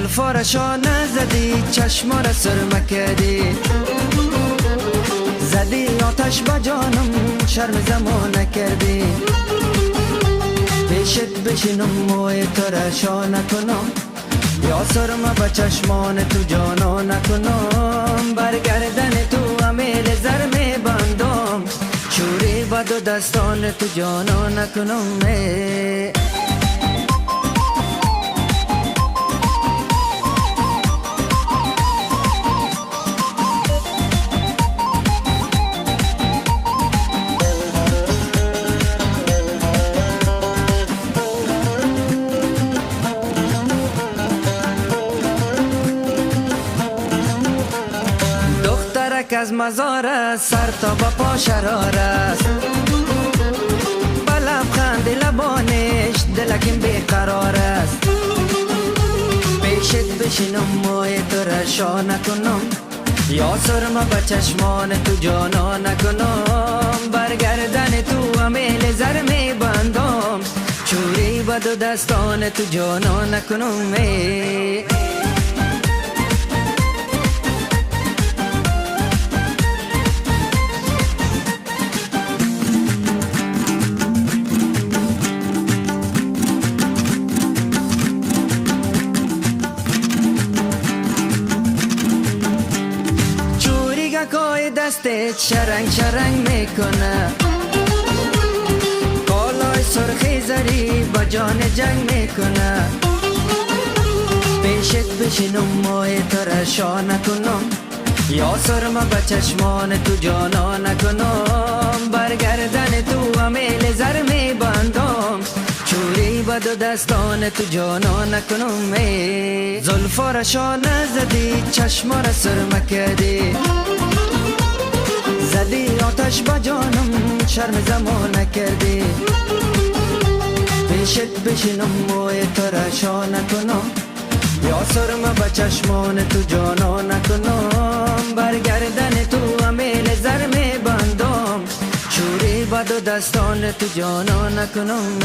زلفا را شانه زدی، چشما را سرمه کردی، زدی آتش با جانم، شرم زمانه کردی. پیشت بشینم موی تو را شانه کنم، یا سرمه با چشمان تو جانا نکنم. برگردن تو امیل زر می بندم، چوری با دو دستان تو جانا نکنم. دخترک از مزار است، سر تا با پا شرار است، با لبخند لبانش دلکم بیقرار است. پیشت بشینم موی تو را شانه کنم، یا سرمه با چشمان تو جانا نکنم. برگردن تو امیل زر می بندم، چوری با دو دستان تو جانا نکنم. کوی دستت شرنگ شرنگ میکنه، کالای سرخی زری با جان جنگ میکنه. پیشت بشینم موی تو را شانه کنم، یا سرمه با چشمان تو جانا نکنم. برگردن تو امیل زر می بندم، چوری با دو دستان تو جانا نکنم. زلفا را شانه زدی، چشما را سرمه کردی، زدی آتش با جانم، شرم زمانه کردی. پیشت بشینم موی تو را شانه کنم، یا سرمه با چشمان تو جانا نکنم. برگردن تو امیل زر می بندم، چوری با دو دستان تو جانا نکنم.